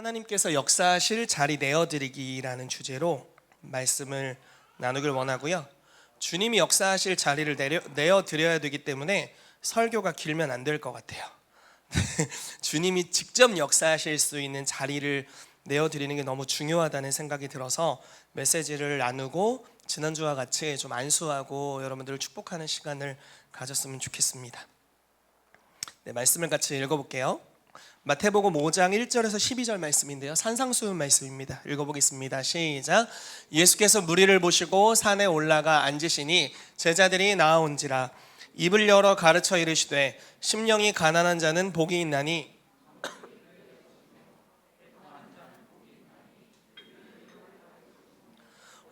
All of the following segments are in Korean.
하나님께서 역사하실 자리 내어드리기라는 주제로 말씀을 나누길 원하고요. 주님이 역사하실 자리를 내어드려야 되기 때문에 설교가 길면 안 될 것 같아요. 주님이 직접 역사하실 수 있는 자리를 내어드리는 게 너무 중요하다는 생각이 들어서 메시지를 나누고 지난주와 같이 좀 안수하고 여러분들을 축복하는 시간을 가졌으면 좋겠습니다. 네, 말씀을 같이 읽어볼게요. 마태복음 5장 1절에서 12절 말씀인데요, 산상수훈 말씀입니다. 읽어보겠습니다. 시작. 예수께서 무리를 보시고 산에 올라가 앉으시니 제자들이 나아온지라. 입을 열어 가르쳐 이르시되 심령이 가난한 자는 복이 있나니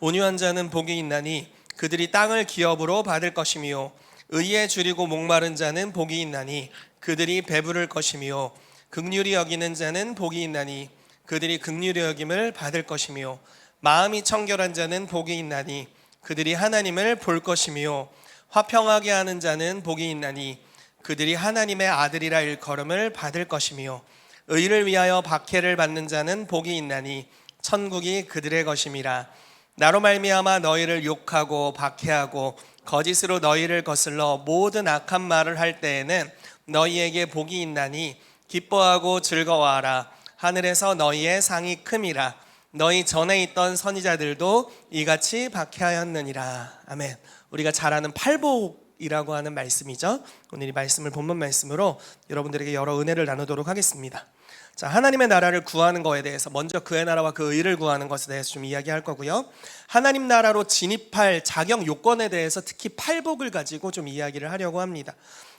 온유한 자는 복이 있나니 그들이 땅을 기업으로 받을 것이며 의에 줄이고 목마른 자는 복이 있나니 그들이 배부를 것이며 긍휼히 여기는 자는 복이 있나니 그들이 긍휼히 여김을 받을 것이며 마음이 청결한 자는 복이 있나니 그들이 하나님을 볼 것이며 화평하게 하는 자는 복이 있나니 그들이 하나님의 아들이라 일컬음을 받을 것이며 의를 위하여 박해를 받는 자는 복이 있나니 천국이 그들의 것임이라. 나로 말미암아 너희를 욕하고 박해하고 거짓으로 너희를 거슬러 모든 악한 말을 할 때에는 너희에게 복이 있나니 기뻐하고 즐거워하라. 하늘에서 너희의 상이 큼이라. 너희 전에 있던 선지자들도 이같이 박해하였느니라. 아멘. 우리가 잘 아는 팔복이라고 하는 말씀이죠. 오늘 이 말씀을 본문 말씀으로 여러분들에게 여러 은혜를 나누도록 하겠습니다. 자, 하나님의 나라를 구하는 것에 대해서 먼저 그의 나라와 그 의를 구하는 것에 대해서 좀 이야기할 거고요. 하나님 나라로 진입할 자격 요건에 대해서 특히 팔복을 가지고 좀 이야기를 하려고 합니다.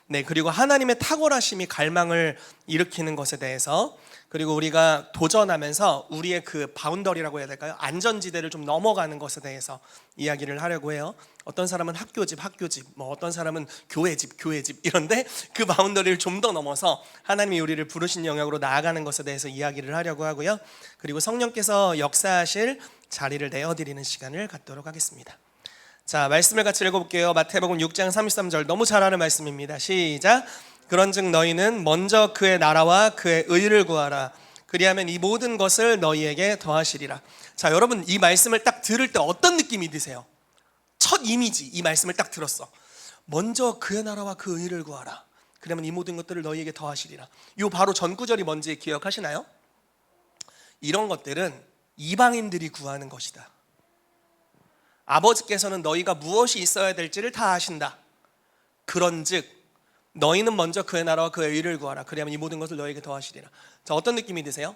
네, 그리고 하나님의 탁월하심이 갈망을 일으키는 것에 대해서, 그리고 우리가 도전하면서 우리의 그 바운더리라고 해야 될까요? 안전지대를 좀 넘어가는 것에 대해서 이야기를 하려고 해요. 어떤 사람은 학교집, 뭐 어떤 사람은 교회집 이런데 그 바운더리를 좀 더 넘어서 하나님이 우리를 부르신 영역으로 나아가는 것에 대해서 이야기를 하려고 하고요. 그리고 성령께서 역사하실 자리를 내어드리는 시간을 갖도록 하겠습니다. 자, 말씀을 같이 읽어볼게요. 마태복음 6장 33절, 너무 잘 아는 말씀입니다. 시작. 그런즉 너희는 먼저 그의 나라와 그의 의를 구하라. 그리하면 이 모든 것을 너희에게 더하시리라. 자, 여러분, 이 말씀을 딱 들을 때 어떤 느낌이 드세요? 첫 이미지, 이 말씀을 딱 들었어. 먼저 그의 나라와 그 의를 구하라. 그러면 이 모든 것들을 너희에게 더하시리라. 요 바로 전 구절이 뭔지 기억하시나요? 이런 것들은 이방인들이 구하는 것이다. 아버지께서는 너희가 무엇이 있어야 될지를 다 아신다. 그런즉 너희는 먼저 그의 나라와 그의 의를 구하라. 그리하면 이 모든 것을 너희에게 더하시리라. 자, 어떤 느낌이 드세요?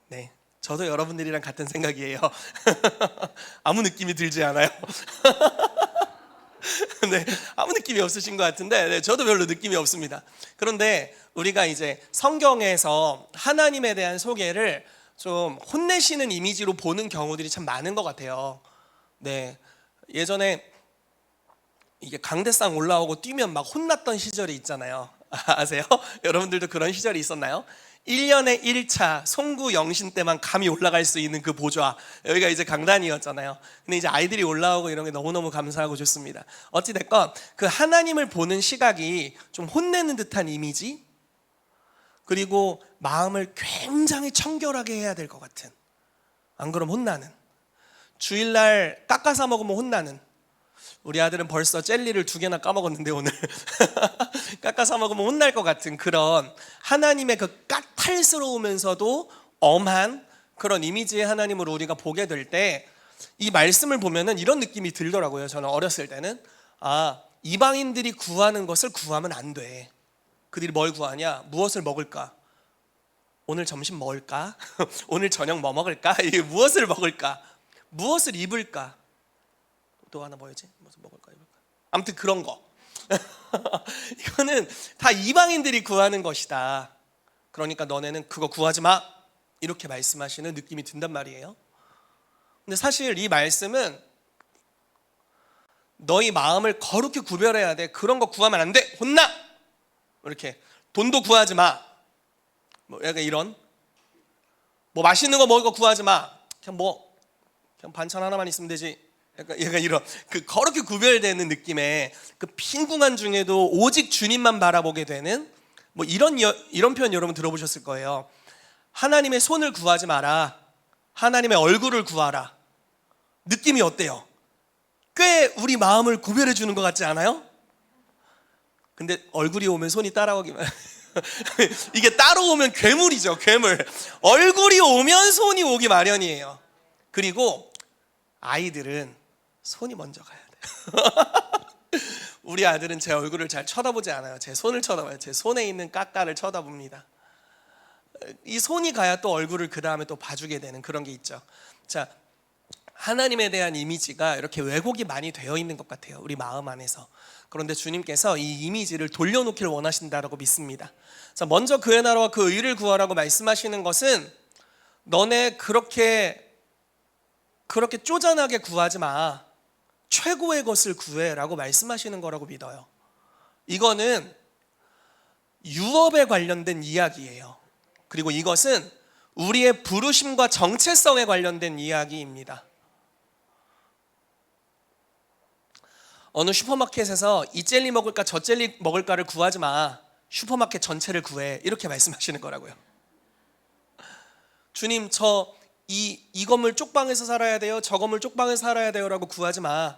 네, 저도 여러분들이랑 같은 생각이에요. 아무 느낌이 들지 않아요? 네, 아무 느낌이 없으신 것 같은데, 네, 저도 별로 느낌이 없습니다. 그런데 우리가 이제 성경에서 하나님에 대한 소개를 좀 혼내시는 이미지로 보는 경우들이 참 많은 것 같아요. 네, 예전에 이게 강대상 올라오고 뛰면 막 혼났던 시절이 있잖아요. 아세요? 여러분들도 그런 시절이 있었나요? 1년에 1차 송구 영신 때만 감히 올라갈 수 있는 그 보좌, 여기가 이제 강단이었잖아요. 근데 이제 아이들이 올라오고 이런 게 너무너무 감사하고 좋습니다. 어찌됐건 그 하나님을 보는 시각이 좀 혼내는 듯한 이미지, 그리고 마음을 굉장히 청결하게 해야 될 것 같은, 안 그럼 혼나는, 주일날 깎아서 먹으면 혼나는, 우리 아들은 벌써 젤리를 2개나 까먹었는데 오늘 깎아서 먹으면 혼날 것 같은 그런 하나님의 그 까탈스러우면서도 엄한 그런 이미지의 하나님을 우리가 보게 될 때 이 말씀을 보면은 이런 느낌이 들더라고요. 저는 어렸을 때는, 아, 이방인들이 구하는 것을 구하면 안 돼. 그들이 뭘 구하냐? 무엇을 먹을까? 오늘 점심 먹을까? 오늘 저녁 뭐 먹을까? 무엇을 먹을까? 무엇을 입을까? 또 하나 뭐였지? 무슨 먹을까 입을까? 아무튼 그런 거. 이거는 다 이방인들이 구하는 것이다. 그러니까 너네는 그거 구하지 마, 이렇게 말씀하시는 느낌이 든단 말이에요. 근데 사실 이 말씀은 너희 마음을 거룩히 구별해야 돼. 그런 거 구하면 안 돼, 혼나, 이렇게. 돈도 구하지 마, 뭐 약간 이런, 뭐 맛있는 거 먹을 거 구하지 마, 그냥 반찬 하나만 있으면 되지, 약간 이런 그 거룩히 구별되는 느낌의 그 빈궁한 중에도 오직 주님만 바라보게 되는 뭐 이런 표현 여러분 들어보셨을 거예요. 하나님의 손을 구하지 마라. 하나님의 얼굴을 구하라. 느낌이 어때요? 꽤 우리 마음을 구별해 주는 것 같지 않아요? 근데 얼굴이 오면 손이 따라오기만 이게 따라오면 괴물이죠, 괴물. 얼굴이 오면 손이 오기 마련이에요. 그리고 아이들은 손이 먼저 가야 돼요. 우리 아들은 제 얼굴을 잘 쳐다보지 않아요. 제 손을 쳐다봐요. 제 손에 있는 까까를 쳐다봅니다. 이 손이 가야 또 얼굴을 그 다음에 또 봐주게 되는 그런 게 있죠. 자, 하나님에 대한 이미지가 이렇게 왜곡이 많이 되어 있는 것 같아요, 우리 마음 안에서. 그런데 주님께서 이 이미지를 돌려놓기를 원하신다라고 믿습니다. 자, 먼저 그의 나라와 그 의를 구하라고 말씀하시는 것은 너네 그렇게 쪼잔하게 구하지 마. 최고의 것을 구해라고 말씀하시는 거라고 믿어요. 이거는 유업에 관련된 이야기예요. 그리고 이것은 우리의 부르심과 정체성에 관련된 이야기입니다. 어느 슈퍼마켓에서 이 젤리 먹을까 저 젤리 먹을까를 구하지 마. 슈퍼마켓 전체를 구해. 이렇게 말씀하시는 거라고요. 주님, 이 건물 쪽방에서 살아야 돼요, 저 건물 쪽방에서 살아야 돼요 라고 구하지 마.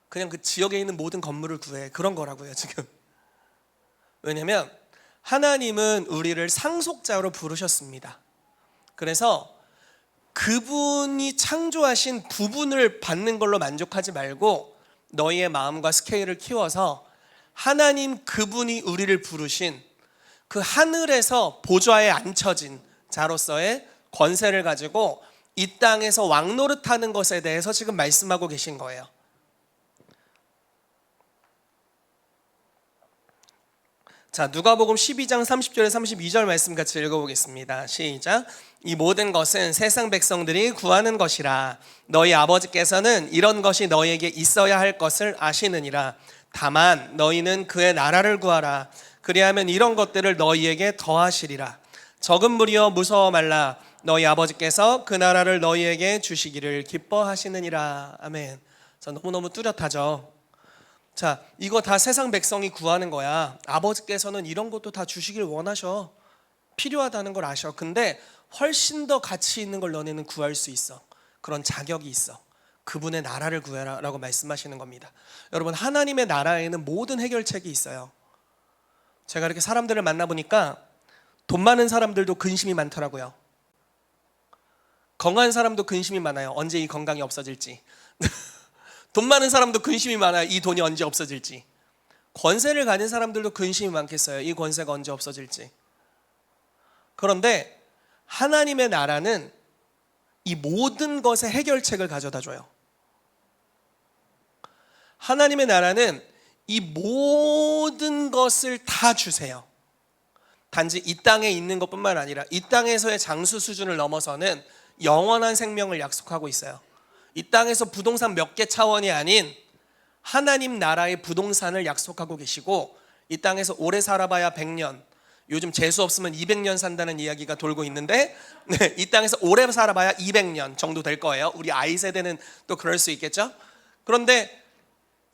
그냥 그 지역에 있는 모든 건물을 구해. 그런 거라고요 지금. 왜냐하면 하나님은 우리를 상속자로 부르셨습니다. 그래서 그분이 창조하신 부분을 받는 걸로 만족하지 말고 너희의 마음과 스케일을 키워서 하나님 그분이 우리를 부르신 그 하늘에서 보좌에 앉혀진 자로서의 권세를 가지고 이 땅에서 왕노릇하는 것에 대해서 지금 말씀하고 계신 거예요. 자, 누가복음 12장 30절에 32절 말씀 같이 읽어보겠습니다. 시작. 이 모든 것은 세상 백성들이 구하는 것이라. 너희 아버지께서는 이런 것이 너희에게 있어야 할 것을 아시느니라. 다만 너희는 그의 나라를 구하라. 그리하면 이런 것들을 너희에게 더하시리라. 적은 무리여 무서워 말라. 너희 아버지께서 그 나라를 너희에게 주시기를 기뻐하시느니라. 아멘. 자, 너무너무 뚜렷하죠. 자, 이거 다 세상 백성이 구하는 거야. 아버지께서는 이런 것도 다 주시길 원하셔. 필요하다는 걸 아셔. 근데 훨씬 더 가치 있는 걸 너네는 구할 수 있어. 그런 자격이 있어. 그분의 나라를 구해라 라고 말씀하시는 겁니다. 여러분, 하나님의 나라에는 모든 해결책이 있어요. 제가 이렇게 사람들을 만나보니까 돈 많은 사람들도 근심이 많더라고요. 건강한 사람도 근심이 많아요. 언제 이 건강이 없어질지. 돈 많은 사람도 근심이 많아요. 이 돈이 언제 없어질지. 권세를 가진 사람들도 근심이 많겠어요. 이 권세가 언제 없어질지. 그런데 하나님의 나라는 이 모든 것의 해결책을 가져다 줘요. 하나님의 나라는 이 모든 것을 다 주세요. 단지 이 땅에 있는 것뿐만 아니라 이 땅에서의 장수 수준을 넘어서는 영원한 생명을 약속하고 있어요. 이 땅에서 부동산 몇 개 차원이 아닌 하나님 나라의 부동산을 약속하고 계시고, 이 땅에서 오래 살아봐야 100년, 요즘 재수 없으면 200년 산다는 이야기가 돌고 있는데, 네, 이 땅에서 오래 살아봐야 200년 정도 될 거예요. 우리 아이 세대는 또 그럴 수 있겠죠. 그런데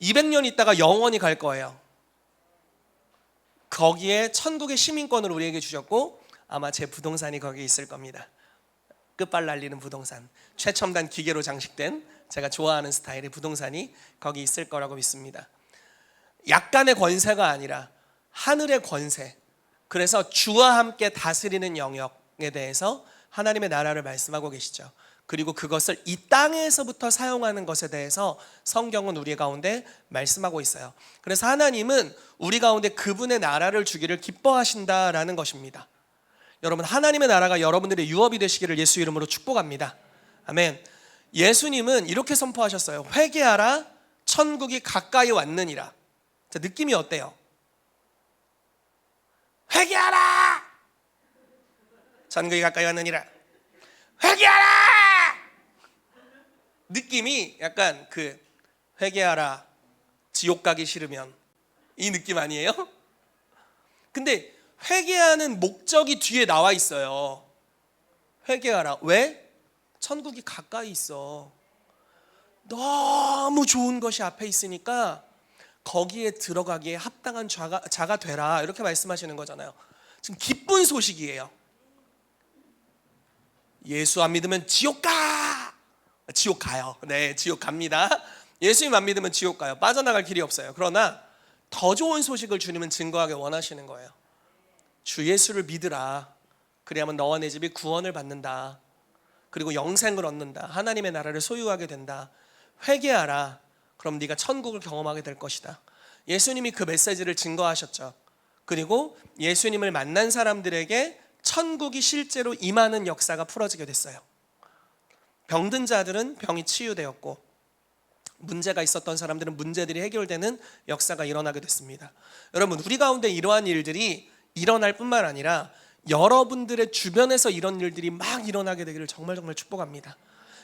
200년 있다가 영원히 갈 거예요. 거기에 천국의 시민권을 우리에게 주셨고, 아마 제 부동산이 거기에 있을 겁니다. 끝발 날리는 부동산, 최첨단 기계로 장식된 제가 좋아하는 스타일의 부동산이 거기 있을 거라고 믿습니다. 약간의 권세가 아니라 하늘의 권세. 그래서 주와 함께 다스리는 영역에 대해서 하나님의 나라를 말씀하고 계시죠. 그리고 그것을 이 땅에서부터 사용하는 것에 대해서 성경은 우리 가운데 말씀하고 있어요. 그래서 하나님은 우리 가운데 그분의 나라를 주기를 기뻐하신다라는 것입니다. 여러분, 하나님의 나라가 여러분들의 유업이 되시기를 예수 이름으로 축복합니다. 아멘. 예수님은 이렇게 선포하셨어요. 회개하라, 천국이 가까이 왔느니라. 자, 느낌이 어때요? 회개하라, 천국이 가까이 왔느니라. 회개하라! 느낌이 약간 그 회개하라, 지옥 가기 싫으면, 이 느낌 아니에요? 근데 회개하는 목적이 뒤에 나와 있어요. 회개하라. 왜? 천국이 가까이 있어. 너무 좋은 것이 앞에 있으니까 거기에 들어가기에 합당한 자가 되라, 이렇게 말씀하시는 거잖아요. 지금 기쁜 소식이에요. 예수 안 믿으면 지옥 가! 지옥 가요. 네, 지옥 갑니다. 예수님 안 믿으면 지옥 가요. 빠져나갈 길이 없어요. 그러나 더 좋은 소식을 주님은 증거하게 원하시는 거예요. 주 예수를 믿으라. 그래야만 너와 내 집이 구원을 받는다. 그리고 영생을 얻는다. 하나님의 나라를 소유하게 된다. 회개하라. 그럼 네가 천국을 경험하게 될 것이다. 예수님이 그 메시지를 증거하셨죠. 그리고 예수님을 만난 사람들에게 천국이 실제로 임하는 역사가 풀어지게 됐어요. 병든 자들은 병이 치유되었고, 문제가 있었던 사람들은 문제들이 해결되는 역사가 일어나게 됐습니다. 여러분, 우리 가운데 이러한 일들이 일어날 뿐만 아니라 여러분들의 주변에서 이런 일들이 막 일어나게 되기를 정말 축복합니다.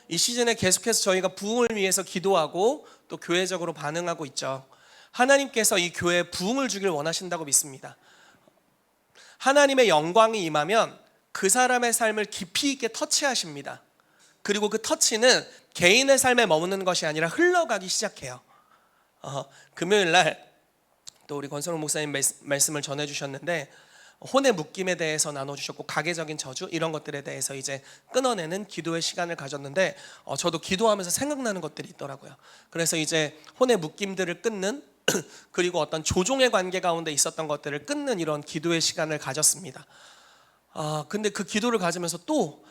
이 시즌에 계속해서 저희가 부흥을 위해서 기도하고 또 교회적으로 반응하고 있죠. 하나님께서 이 교회에 부흥을 주길 원하신다고 믿습니다. 하나님의 영광이 임하면 그 사람의 삶을 깊이 있게 터치하십니다. 그리고 그 터치는 개인의 삶에 머무는 것이 아니라 흘러가기 시작해요. 금요일 날 또 우리 권성훈 목사님 말씀을 전해주셨는데, 혼의 묶임에 대해서 나눠주셨고, 가계적인 저주 이런 것들에 대해서 이제 끊어내는 기도의 시간을 가졌는데, 저도 기도하면서 생각나는 것들이 있더라고요. 그래서 이제 혼의 묶임들을 끊는 그리고 어떤 조종의 관계 가운데 있었던 것들을 끊는 이런 기도의 시간을 가졌습니다. 근데 그 기도를 가지면서 또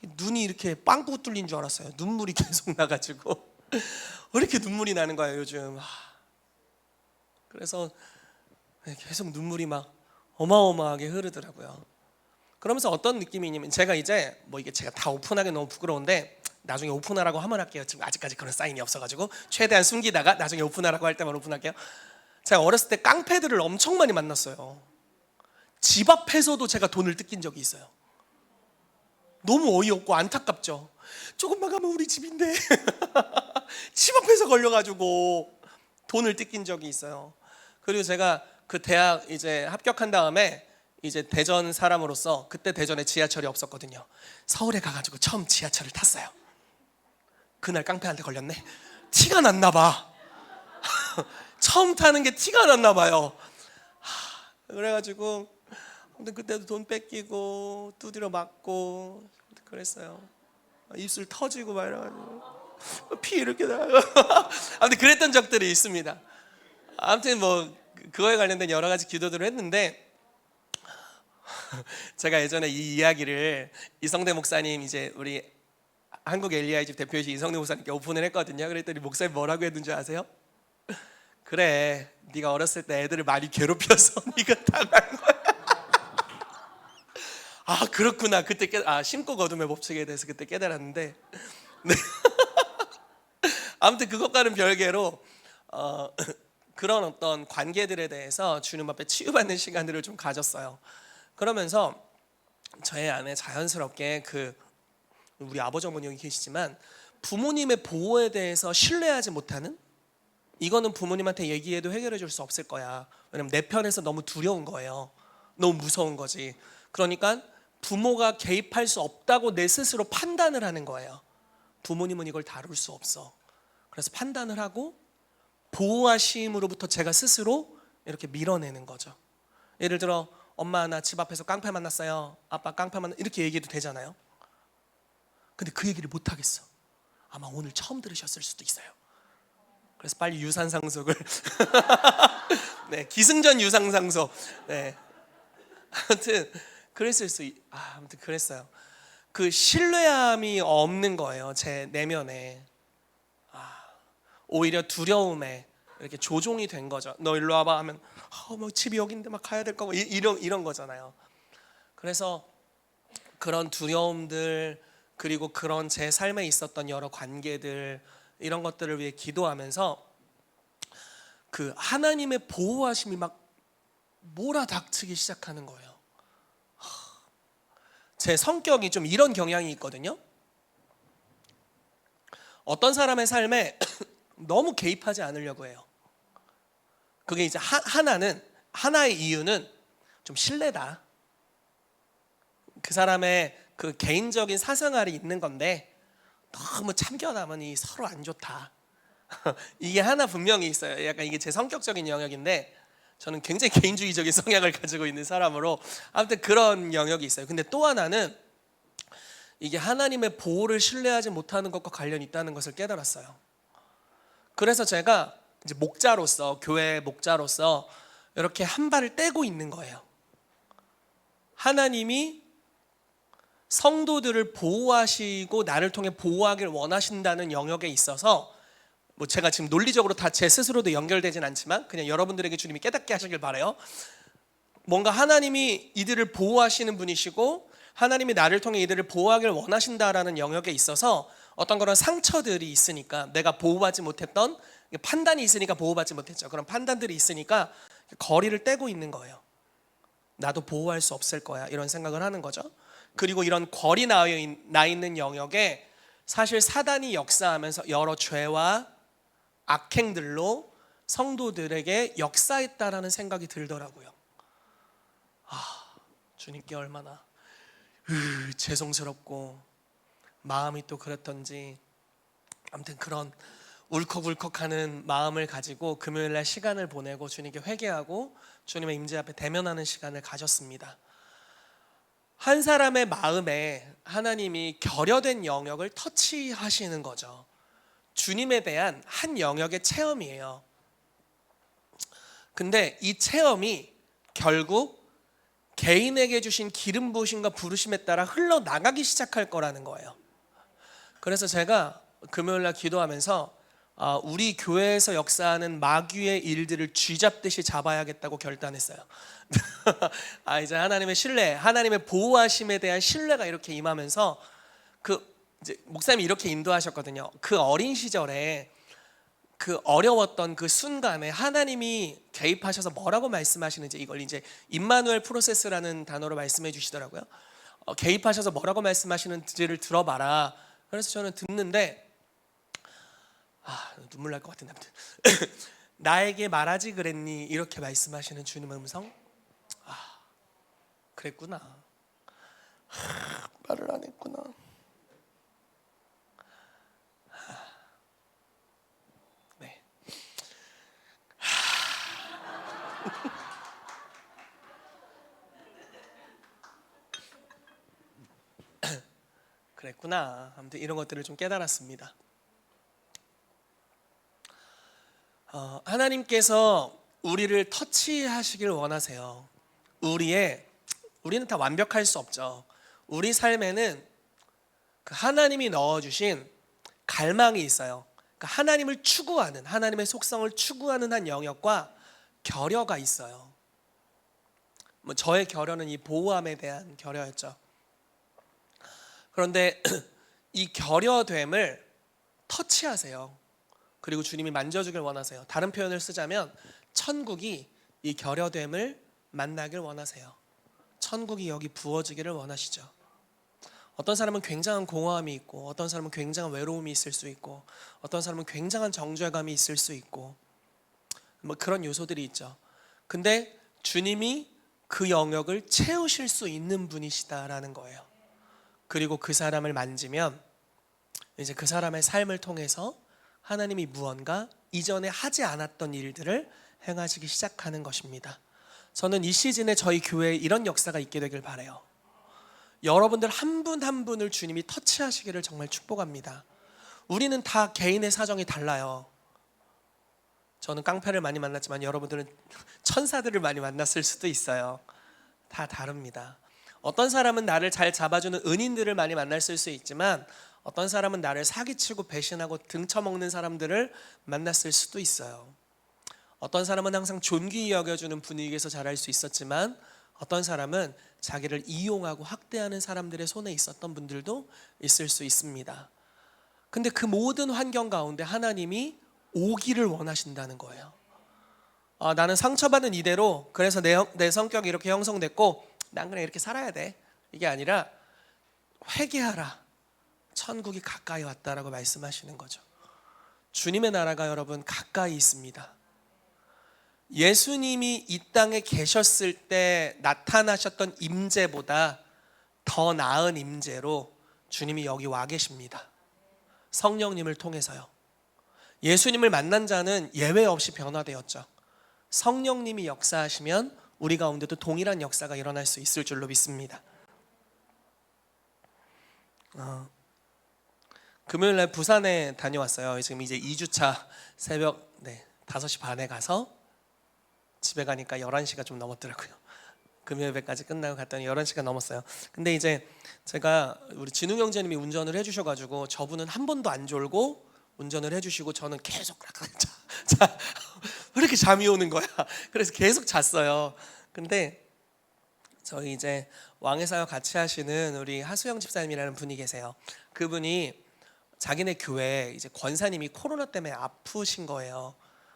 눈이 이렇게 빵꾸 뚫린 줄 알았어요. 눈물이 계속 나가지고 왜 이렇게 눈물이 나는 거예요 요즘. 그래서 계속 눈물이 막 어마어마하게 흐르더라고요. 그러면서 어떤 느낌이냐면, 제가 이제 이게 제가 다 오픈하기 너무 부끄러운데 나중에 오픈하라고 하면 할게요. 지금 아직까지 그런 사인이 없어가지고 최대한 숨기다가 나중에 오픈하라고 할 때만 오픈할게요. 제가 어렸을 때 깡패들을 엄청 많이 만났어요. 집 앞에서도 제가 돈을 뜯긴 적이 있어요. 너무 어이없고 안타깝죠. 조금만 가면 우리 집인데 집 앞에서 걸려가지고 돈을 뜯긴 적이 있어요. 그리고 제가 그 대학 이제 합격한 다음에 이제 대전 사람으로서, 그때 대전에 지하철이 없었거든요. 서울에 가가지고 처음 지하철을 탔어요. 그날 깡패한테 걸렸네. 티가 났나 봐. 처음 타는 게 티가 났나 봐요. 그래가지고 근데 그때도 돈 뺏기고 두드려 맞고 그랬어요. 입술 터지고 막 이래가지고 피 이렇게 나고. 아무튼 그랬던 적들이 있습니다. 아무튼 그거에 관련된 여러 가지 기도들을 했는데, 제가 예전에 이 이야기를 이성대 목사님, 이제 우리 한국 엘리야의 집 대표이신 이성대 목사님께 오픈을 했거든요. 그랬더니 목사님 뭐라고 했는지 아세요? 그래, 네가 어렸을 때 애들을 많이 괴롭혀서 네가 당한 거야. 그렇구나. 그때 심고 거둠의 법칙에 대해서 그때 깨달았는데, 네. 아무튼 그것과는 별개로 그런 어떤 관계들에 대해서 주님 앞에 치유받는 시간들을 좀 가졌어요. 그러면서 저의 안에 자연스럽게 우리 아버지 어머니 여기 계시지만 부모님의 보호에 대해서 신뢰하지 못하는, 이거는 부모님한테 얘기해도 해결해 줄 수 없을 거야. 왜냐면 내 편에서 너무 두려운 거예요. 너무 무서운 거지. 그러니까 부모가 개입할 수 없다고 내 스스로 판단을 하는 거예요. 부모님은 이걸 다룰 수 없어. 그래서 판단을 하고 보호하심으로부터 제가 스스로 이렇게 밀어내는 거죠. 예를 들어, 엄마 나 집 앞에서 깡패 만났어요. 아빠 깡패 만났어요. 이렇게 얘기해도 되잖아요. 근데 그 얘기를 못 하겠어. 아마 오늘 처음 들으셨을 수도 있어요. 그래서 빨리 유산상속을 네, 기승전 유산상속. 네. 아무튼 아무튼 그랬어요. 그 신뢰함이 없는 거예요, 제 내면에. 오히려 두려움에 이렇게 조종이 된 거죠. 너 일로 와봐 하면 집이 여긴데 막 가야 될 거고 이런 거잖아요. 그래서 그런 두려움들, 그리고 그런 제 삶에 있었던 여러 관계들, 이런 것들을 위해 기도하면서 그 하나님의 보호하심이 막 몰아닥치기 시작하는 거예요. 제 성격이 좀 이런 경향이 있거든요. 어떤 사람의 삶에 너무 개입하지 않으려고 해요. 그게 이제 하나의 이유는 좀 신뢰다. 그 사람의 그 개인적인 사생활이 있는 건데 너무 참견하면 서로 안 좋다. 이게 하나 분명히 있어요. 약간 이게 제 성격적인 영역인데, 저는 굉장히 개인주의적인 성향을 가지고 있는 사람으로 아무튼 그런 영역이 있어요. 근데 또 하나는 이게 하나님의 보호를 신뢰하지 못하는 것과 관련이 있다는 것을 깨달았어요. 그래서 제가 이제 목자로서, 교회 목자로서 이렇게 한 발을 떼고 있는 거예요. 하나님이 성도들을 보호하시고 나를 통해 보호하길 원하신다는 영역에 있어서, 뭐 제가 지금 논리적으로 다 제 스스로도 연결되진 않지만 그냥 여러분들에게 주님이 깨닫게 하시길 바라요. 뭔가 하나님이 이들을 보호하시는 분이시고 하나님이 나를 통해 이들을 보호하길 원하신다라는 영역에 있어서 어떤 그런 상처들이 있으니까, 내가 보호받지 못했던 판단이 있으니까 보호받지 못했죠. 그런 판단들이 있으니까 거리를 떼고 있는 거예요. 나도 보호할 수 없을 거야, 이런 생각을 하는 거죠. 그리고 이런 거리 나 있는 영역에 사실 사단이 역사하면서 여러 죄와 악행들로 성도들에게 역사했다라는 생각이 들더라고요. 주님께 얼마나 죄송스럽고 마음이 또 그랬던지, 아무튼 그런 울컥울컥하는 마음을 가지고 금요일날 시간을 보내고 주님께 회개하고 주님의 임재 앞에 대면하는 시간을 가졌습니다. 한 사람의 마음에 하나님이 결여된 영역을 터치하시는 거죠. 주님에 대한 한 영역의 체험이에요. 근데 이 체험이 결국 개인에게 주신 기름 부으심과 부르심에 따라 흘러나가기 시작할 거라는 거예요. 그래서 제가 금요일날 기도하면서 우리 교회에서 역사하는 마귀의 일들을 쥐잡듯이 잡아야겠다고 결단했어요. 이제 하나님의 신뢰, 하나님의 보호하심에 대한 신뢰가 이렇게 임하면서, 이제 목사님이 이렇게 인도하셨거든요. 그 어린 시절에 그 어려웠던 그 순간에 하나님이 개입하셔서 뭐라고 말씀하시는지, 이걸 이제 임마누엘 프로세스라는 단어로 말씀해 주시더라고요. 개입하셔서 뭐라고 말씀하시는지를 들어봐라. 그래서 저는 듣는데 눈물 날 것 같은데, 아무튼 나에게 말하지 그랬니, 이렇게 말씀하시는 주님의 음성. 그랬구나. 말을 안 했구나. 네. 그랬구나. 아무튼 이런 것들을 좀 깨달았습니다. 하나님께서 우리를 터치하시길 원하세요. 우리는 다 완벽할 수 없죠. 우리 삶에는 그 하나님이 넣어주신 갈망이 있어요. 그러니까 하나님을 추구하는, 하나님의 속성을 추구하는 한 영역과 결여가 있어요. 저의 결여는 이 보호함에 대한 결여였죠. 그런데 이 결여됨을 터치하세요. 그리고 주님이 만져주길 원하세요. 다른 표현을 쓰자면 천국이 이 결여됨을 만나길 원하세요. 천국이 여기 부어지기를 원하시죠. 어떤 사람은 굉장한 공허함이 있고, 어떤 사람은 굉장한 외로움이 있을 수 있고, 어떤 사람은 굉장한 정죄감이 있을 수 있고, 그런 요소들이 있죠. 근데 주님이 그 영역을 채우실 수 있는 분이시다라는 거예요. 그리고 그 사람을 만지면 이제 그 사람의 삶을 통해서 하나님이 무언가 이전에 하지 않았던 일들을 행하시기 시작하는 것입니다. 저는 이 시즌에 저희 교회에 이런 역사가 있게 되길 바라요. 여러분들 한 분 한 분을 주님이 터치하시기를 정말 축복합니다. 우리는 다 개인의 사정이 달라요. 저는 깡패를 많이 만났지만 여러분들은 천사들을 많이 만났을 수도 있어요. 다 다릅니다. 어떤 사람은 나를 잘 잡아주는 은인들을 많이 만났을 수 있지만, 어떤 사람은 나를 사기치고 배신하고 등쳐먹는 사람들을 만났을 수도 있어요. 어떤 사람은 항상 존귀히 여겨주는 분위기에서 자랄 수 있었지만, 어떤 사람은 자기를 이용하고 학대하는 사람들의 손에 있었던 분들도 있을 수 있습니다. 근데 그 모든 환경 가운데 하나님이 오기를 원하신다는 거예요. 나는 상처받은 이대로, 그래서 내 성격이 이렇게 형성됐고 난 그냥 이렇게 살아야 돼, 이게 아니라 회개하라, 천국이 가까이 왔다라고 말씀하시는 거죠. 주님의 나라가 여러분 가까이 있습니다. 예수님이 이 땅에 계셨을 때 나타나셨던 임재보다 더 나은 임재로 주님이 여기 와 계십니다. 성령님을 통해서요. 예수님을 만난 자는 예외 없이 변화되었죠. 성령님이 역사하시면 우리 가운데도 동일한 역사가 일어날 수 있을 줄로 믿습니다. 금요일날 부산에 다녀왔어요. 지금 이제 2주차 새벽 5시 반에 가서 집에 가니까 11시가 좀 넘었더라고요. 금요일 예배까지 끝나고 갔더니 11시가 넘었어요. 근데 이제 제가 우리 진웅 형제님이 운전을 해주셔가지고 저분은 한 번도 안 졸고 운전을 해주시고 저는 계속 왜 이렇게 잠이 오는 거야. 그래서 계속 잤어요. 근데 저희 이제 왕의 사역 같이 하시는 우리 하수영 집사님이라는 분이 계세요. 그분이 자기네 교회 이제 권사님이 코로나 때문에 아프신 거예요.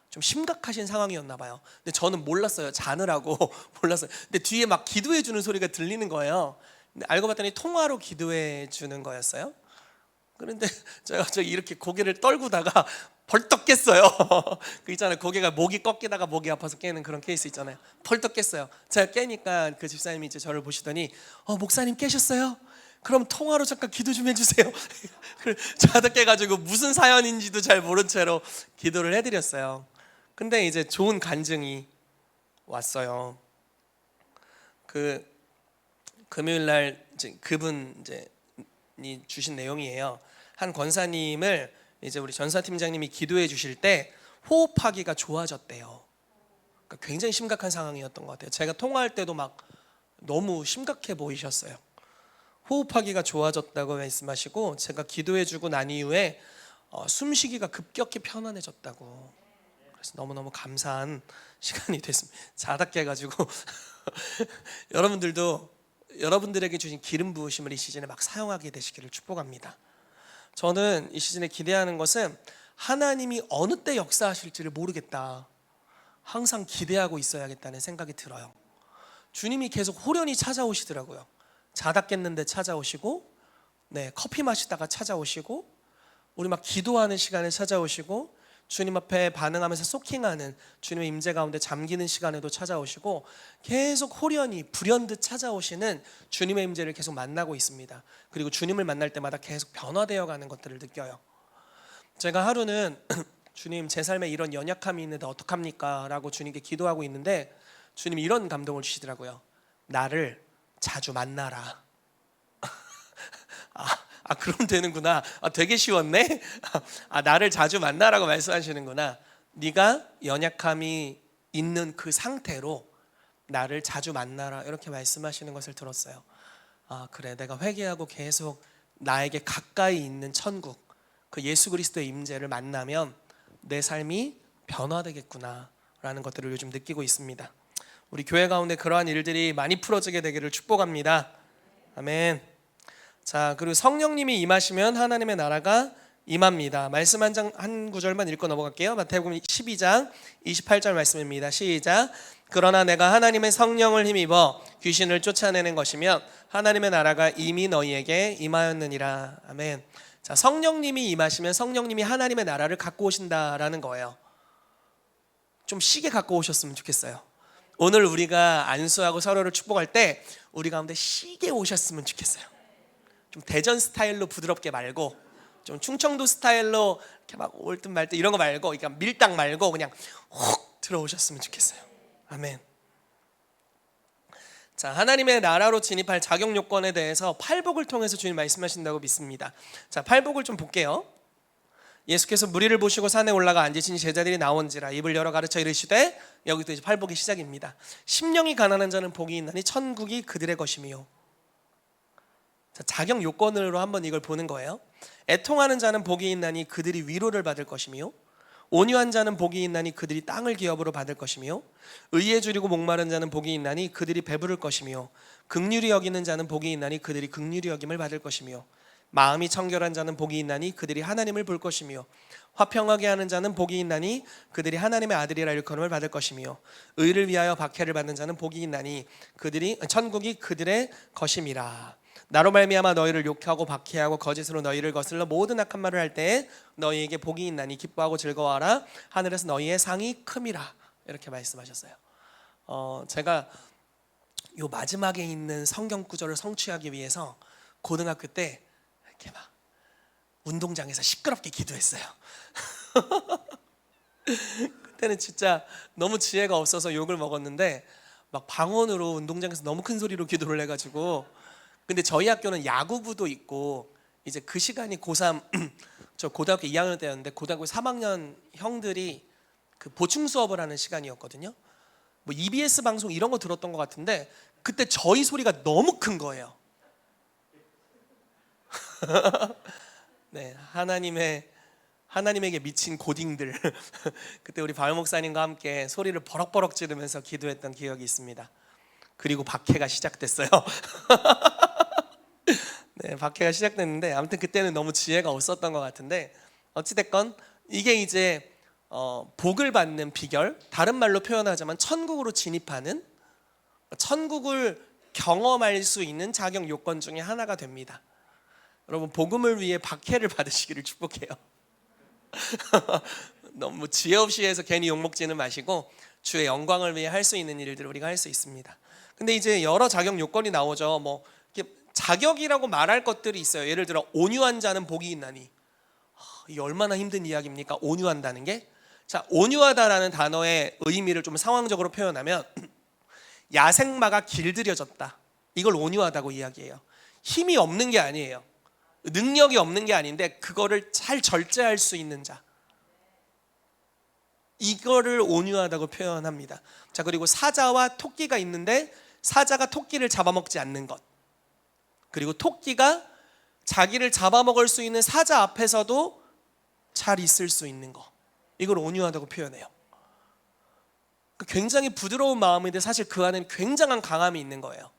좀 심각하신 상황이었나 봐요. 근데 저는 몰랐어요. 자느라고 몰랐어요. 근데 뒤에 막 기도해 주는 소리가 들리는 거예요. 근데 알고 봤더니 통화로 기도해 주는 거였어요. 그런데 제가 이렇게 고개를 떨구다가 벌떡 깼어요. 그 있잖아요. 고개가 목이 꺾이다가 목이 아파서 깨는 그런 케이스 있잖아요. 벌떡 깼어요. 제가 깨니까 그 집사님이 이제 저를 보시더니 목사님 깨셨어요? 그럼 통화로 잠깐 기도 좀 해주세요. 자다 깨가지고 무슨 사연인지도 잘 모른 채로 기도를 해드렸어요. 근데 이제 좋은 간증이 왔어요. 그 금요일날 그분 이 주신 내용이에요. 한 권사님을 이제 우리 전사팀장님이 기도해 주실 때 호흡하기가 좋아졌대요. 그러니까 굉장히 심각한 상황이었던 것 같아요. 제가 통화할 때도 막 너무 심각해 보이셨어요. 호흡하기가 좋아졌다고 말씀하시고 제가 기도해 주고 난 이후에 숨쉬기가 급격히 편안해졌다고. 그래서 너무너무 감사한 시간이 됐습니다. 자다 깨가지고 여러분들도 여러분들에게 주신 기름 부으심을 이 시즌에 막 사용하게 되시기를 축복합니다. 저는 이 시즌에 기대하는 것은 하나님이 어느 때 역사하실지를 모르겠다. 항상 기대하고 있어야겠다는 생각이 들어요. 주님이 계속 호련히 찾아오시더라고요. 자다 깼는데 찾아오시고, 커피 마시다가 찾아오시고, 우리 막 기도하는 시간에 찾아오시고, 주님 앞에 반응하면서 소킹하는 주님의 임재 가운데 잠기는 시간에도 찾아오시고, 계속 호련히 불현듯 찾아오시는 주님의 임재를 계속 만나고 있습니다. 그리고 주님을 만날 때마다 계속 변화되어 가는 것들을 느껴요. 제가 하루는 주님, 제 삶에 이런 연약함이 있는데 어떡합니까? 라고 주님께 기도하고 있는데 주님이 이런 감동을 주시더라고요. 나를 자주 만나라. 그럼 되는구나. 되게 쉬웠네. 나를 자주 만나라고 말씀하시는구나. 네가 연약함이 있는 그 상태로 나를 자주 만나라 이렇게 말씀하시는 것을 들었어요. 그래, 내가 회개하고 계속 나에게 가까이 있는 천국, 그 예수 그리스도의 임재를 만나면 내 삶이 변화되겠구나 라는 것들을 요즘 느끼고 있습니다. 우리 교회 가운데 그러한 일들이 많이 풀어지게 되기를 축복합니다. 아멘. 자, 그리고 성령님이 임하시면 하나님의 나라가 임합니다. 말씀 한 구절만 읽고 넘어갈게요. 마태복음 12장 28절 말씀입니다. 시작. 그러나 내가 하나님의 성령을 힘입어 귀신을 쫓아내는 것이면 하나님의 나라가 이미 너희에게 임하였느니라. 아멘. 자, 성령님이 임하시면 성령님이 하나님의 나라를 갖고 오신다라는 거예요. 좀 시게 갖고 오셨으면 좋겠어요. 오늘 우리가 안수하고 서로를 축복할 때 우리 가운데 시게 오셨으면 좋겠어요. 좀 대전 스타일로 부드럽게 말고 좀 충청도 스타일로 이렇게 막 올 듯 말 듯 이런 거 말고, 그러니까 밀당 말고 그냥 훅 들어오셨으면 좋겠어요. 아멘. 자, 하나님의 나라로 진입할 자격 요건에 대해서 팔복을 통해서 주님 말씀하신다고 믿습니다. 자, 팔복을 좀 볼게요. 예수께서 무리를 보시고 산에 올라가 앉으시니 제자들이 나온지라 입을 열어 가르쳐 이르시되, 여기도 이제 팔복의 시작입니다. 심령이 가난한 자는 복이 있나니 천국이 그들의 것이며. 자, 자격 요건으로 한번 이걸 보는 거예요. 애통하는 자는 복이 있나니 그들이 위로를 받을 것이며, 온유한 자는 복이 있나니 그들이 땅을 기업으로 받을 것이며, 의에 줄이고 목마른 자는 복이 있나니 그들이 배부를 것이며, 긍휼히 여기는 자는 복이 있나니 그들이 긍휼히 여김을 받을 것이며, 마음이 청결한 자는 복이 있나니 그들이 하나님을 볼 것이며, 화평하게 하는 자는 복이 있나니 그들이 하나님의 아들이라 일컬음을 받을 것이며, 의를 위하여 박해를 받는 자는 복이 있나니 그들이 천국이 그들의 것임이라. 나로 말미암아 너희를 욕하고 박해하고 거짓으로 너희를 거슬러 모든 악한 말을 할 때에 너희에게 복이 있나니 기뻐하고 즐거워하라. 하늘에서 너희의 상이 큼이라. 이렇게 말씀하셨어요. 제가 요 마지막에 있는 성경 구절을 성취하기 위해서 고등학교 때 이렇게 막 운동장에서 시끄럽게 기도했어요. 그때는 진짜 너무 지혜가 없어서 욕을 먹었는데 막 방언으로 운동장에서 너무 큰 소리로 기도를 해가지고. 근데 저희 학교는 야구부도 있고 이제 그 시간이 고3 저 고등학교 2학년 때였는데 고등학교 3학년 형들이 그 보충 수업을 하는 시간이었거든요. 뭐 EBS 방송 이런 거 들었던 것 같은데 그때 저희 소리가 너무 큰 거예요. 네, 하나님에게 미친 고딩들. 그때 우리 발 목사님과 함께 소리를 버럭버럭 지르면서 기도했던 기억이 있습니다. 그리고 박해가 시작됐어요. 네, 박해가 시작됐는데 아무튼 그때는 너무 지혜가 없었던 것 같은데 어찌됐건 이게 이제 복을 받는 비결, 다른 말로 표현하자면 천국으로 진입하는, 천국을 경험할 수 있는 자격 요건 중에 하나가 됩니다. 여러분 복음을 위해 박해를 받으시기를 축복해요. 너무 지혜 없이 해서 괜히 욕먹지는 마시고 주의 영광을 위해 할 수 있는 일들을 우리가 할 수 있습니다. 근데 이제 여러 자격 요건이 나오죠. 뭐 이렇게 자격이라고 말할 것들이 있어요. 예를 들어 온유한 자는 복이 있나니. 이게 얼마나 힘든 이야기입니까? 온유한다는 게. 자, 온유하다라는 단어의 의미를 좀 상황적으로 표현하면 야생마가 길들여졌다. 이걸 온유하다고 이야기해요. 힘이 없는 게 아니에요. 능력이 없는 게 아닌데 그거를 잘 절제할 수 있는 자, 이거를 온유하다고 표현합니다. 자, 그리고 사자와 토끼가 있는데 사자가 토끼를 잡아먹지 않는 것, 그리고 토끼가 자기를 잡아먹을 수 있는 사자 앞에서도 잘 있을 수 있는 것, 이걸 온유하다고 표현해요. 굉장히 부드러운 마음인데 사실 그 안에 굉장한 강함이 있는 거예요.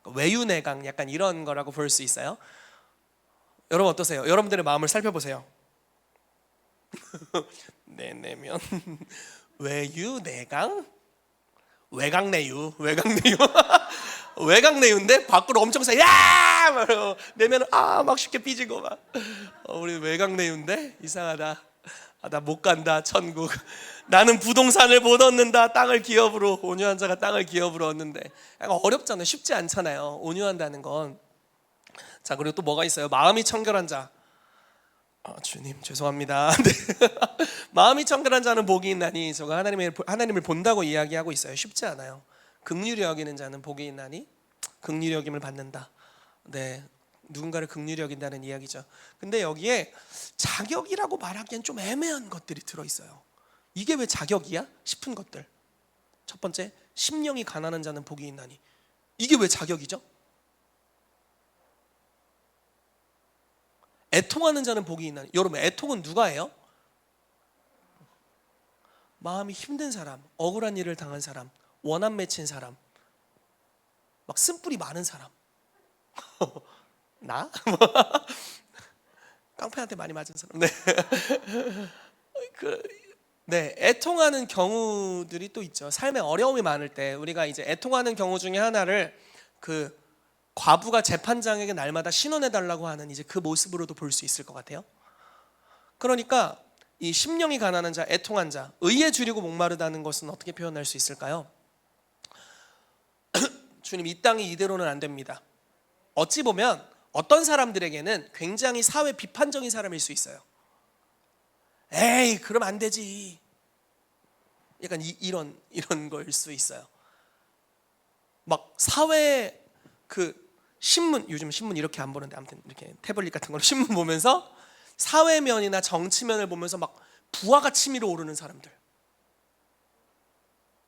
외유내강, 약간 이런 거라고 볼 수 있어요. 여러분 어떠세요? 여러분들의 마음을 살펴보세요. 내면 외유내강? 외강내유 외강내유인데 밖으로 엄청 세. 야! 내면은 막 쉽게 삐지고 막. 우리 외강내유인데 이상하다. 나 못 간다 천국. 나는 부동산을 못 얻는다. 땅을 기업으로, 온유한 자가 땅을 기업으로 얻는데. 약간 어렵잖아요. 쉽지 않잖아요. 온유한다는 건. 자, 그리고 또 뭐가 있어요? 마음이 청결한 자. 주님 죄송합니다. 네. 마음이 청결한 자는 복이 있나니. 저가 하나님을 본다고 이야기하고 있어요. 쉽지 않아요. 긍휼히 여기는 자는 복이 있나니. 긍휼히 여김을 받는다. 네, 누군가를 긍휼히 여긴다는 이야기죠. 근데 여기에 자격이라고 말하기엔 좀 애매한 것들이 들어있어요. 이게 왜 자격이야? 싶은 것들. 첫 번째, 심령이 가난한 자는 복이 있나니. 이게 왜 자격이죠? 애통하는 자는 복이 있나니. 여러분 애통은 누가 해요? 마음이 힘든 사람, 억울한 일을 당한 사람, 원한 맺힌 사람, 막 쓴뿌리 많은 사람. 나? 깡패한테 많이 맞은 사람. 네. 네, 애통하는 경우들이 또 있죠. 삶에 어려움이 많을 때 우리가 이제 애통하는 경우 중에 하나를 그 과부가 재판장에게 날마다 신원해달라고 하는 이제 그 모습으로도 볼 수 있을 것 같아요. 그러니까 이 심령이 가난한 자, 애통한 자, 의에 줄이고 목마르다는 것은 어떻게 표현할 수 있을까요? 주님, 이 땅이 이대로는 안 됩니다. 어찌 보면 어떤 사람들에게는 굉장히 사회 비판적인 사람일 수 있어요. 에이, 그럼 안 되지. 약간 이런 걸 수 있어요. 막 사회 그 신문, 요즘 신문 이렇게 안 보는데 아무튼 이렇게 태블릿 같은 걸로 신문 보면서 사회면이나 정치면을 보면서 막 부하가 치밀어 오르는 사람들.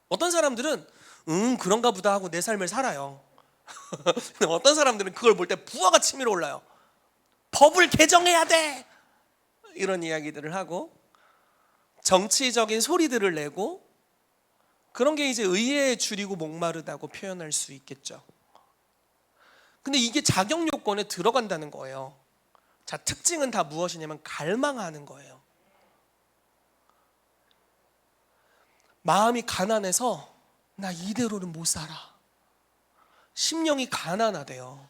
어떤 사람들은 그런가 보다 하고 내 삶을 살아요. 어떤 사람들은 그걸 볼 때 부하가 치밀어 올라요. 법을 개정해야 돼, 이런 이야기들을 하고 정치적인 소리들을 내고, 그런 게 이제 의에 줄이고 목마르다고 표현할 수 있겠죠. 근데 이게 자격 요건에 들어간다는 거예요. 자, 특징은 다 무엇이냐면 갈망하는 거예요. 마음이 가난해서 나 이대로는 못 살아. 심령이 가난하대요.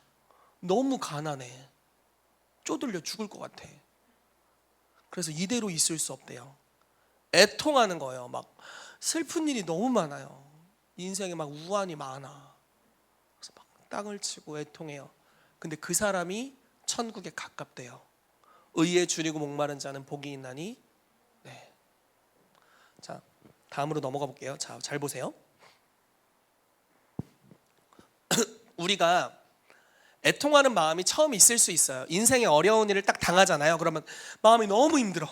너무 가난해. 쪼들려 죽을 것 같아. 그래서 이대로 있을 수 없대요. 애통하는 거예요. 막 슬픈 일이 너무 많아요. 인생에 막 우환이 많아. 땅을 치고 애통해요. 근데 그 사람이 천국에 가깝대요. 의에 줄이고 목마른 자는 복이 있나니. 네. 자, 다음으로 넘어가 볼게요. 자, 잘 보세요. 우리가 애통하는 마음이 처음 있을 수 있어요. 인생의 어려운 일을 딱 당하잖아요. 그러면 마음이 너무 힘들어.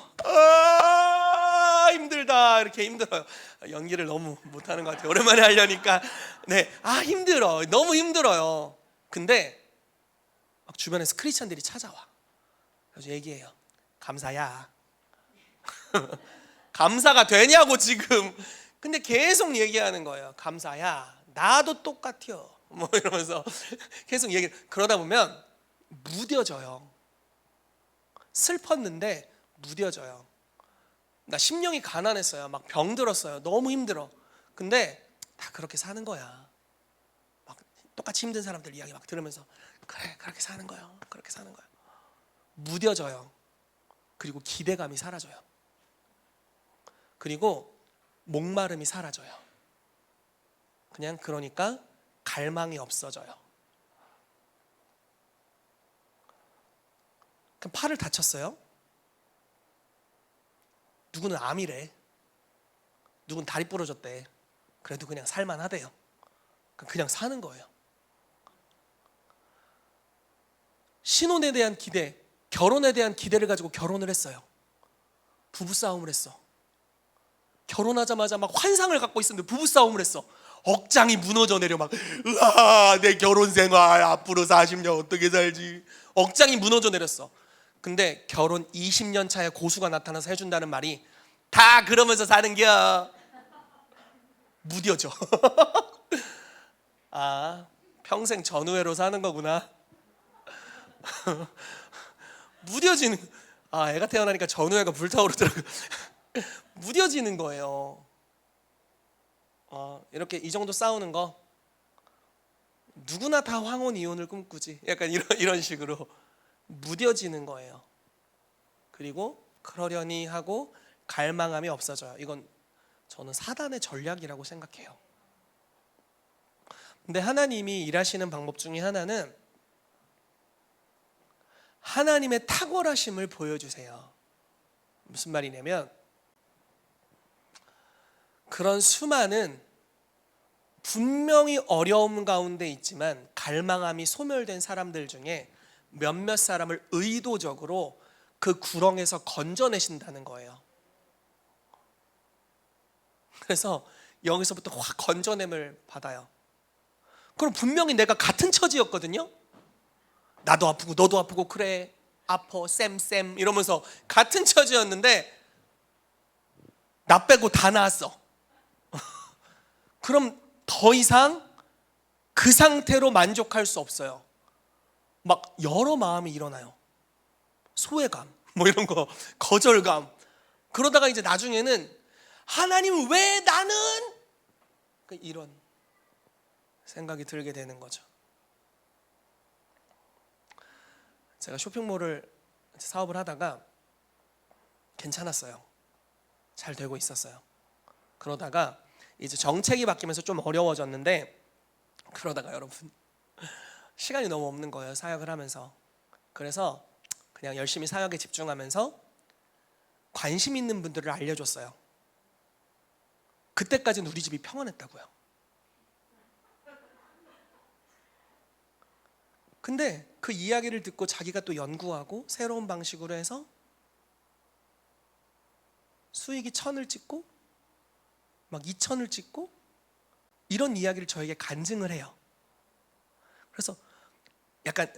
힘들다, 이렇게 힘들어요. 연기를 너무 못하는 것 같아요. 오랜만에 하려니까. 네, 힘들어, 너무 힘들어요. 근데 막 주변에서 크리스찬들이 찾아와. 그래서 얘기해요. 감사야. 감사가 되냐고 지금. 근데 계속 얘기하는 거예요. 감사야, 나도 똑같아요. 뭐 이러면서 계속 얘기. 그러다 보면 무뎌져요. 슬펐는데 무뎌져요. 나 심령이 가난했어요. 막 병들었어요. 너무 힘들어. 근데 다 그렇게 사는 거야. 막 똑같이 힘든 사람들 이야기 막 들으면서 그래, 그렇게 사는 거야. 그렇게 사는 거야. 무뎌져요. 그리고 기대감이 사라져요. 그리고 목마름이 사라져요. 그냥 그러니까 갈망이 없어져요. 그럼 팔을 다쳤어요. 누구는 암이래. 누구는 다리 부러졌대. 그래도 그냥 살만하대요. 그냥 사는 거예요. 신혼에 대한 기대, 결혼에 대한 기대를 가지고 결혼을 했어요. 부부싸움을 했어. 결혼하자마자 막 환상을 갖고 있었는데 부부싸움을 했어. 억장이 무너져 내려. 막 으아, 내 결혼 생활 앞으로 40년 어떻게 살지. 억장이 무너져 내렸어. 근데 결혼 20년 차에 고수가 나타나서 해준다는 말이 다 그러면서 사는겨. 무뎌져. 평생 전우회로 사는 거구나. 무뎌지는. 애가 태어나니까 전우회가 불타오르더라고. 무뎌지는 거예요. 이렇게 이 정도 싸우는 거 누구나 다 황혼 이혼을 꿈꾸지. 약간 이런 식으로 무뎌지는 거예요. 그리고 그러려니 하고 갈망함이 없어져요. 이건 저는 사단의 전략이라고 생각해요. 근데 하나님이 일하시는 방법 중에 하나는 하나님의 탁월하심을 보여주세요. 무슨 말이냐면 그런 수많은 분명히 어려움 가운데 있지만 갈망함이 소멸된 사람들 중에 몇몇 사람을 의도적으로 그 구렁에서 건져내신다는 거예요. 그래서 여기서부터 확 건져냄을 받아요. 그럼 분명히 내가 같은 처지였거든요. 나도 아프고 너도 아프고 그래 아파 쌤 이러면서 같은 처지였는데 나 빼고 다 나았어. 그럼 더 이상 그 상태로 만족할 수 없어요. 막 여러 마음이 일어나요. 소외감, 뭐 이런 거, 거절감. 그러다가 이제 나중에는 하나님 왜 나는? 이런 생각이 들게 되는 거죠. 제가 쇼핑몰을 사업을 하다가 괜찮았어요. 잘 되고 있었어요. 그러다가 이제 정책이 바뀌면서 좀 어려워졌는데, 그러다가 여러분 시간이 너무 없는 거예요. 사역을 하면서. 그래서 그냥 열심히 사역에 집중하면서 관심 있는 분들을 알려줬어요. 그때까지는 우리 집이 평안했다고요. 근데 그 이야기를 듣고 자기가 또 연구하고 새로운 방식으로 해서 수익이 1,000을 찍고 막 2,000을 찍고 이런 이야기를 저에게 간증을 해요. 그래서 약간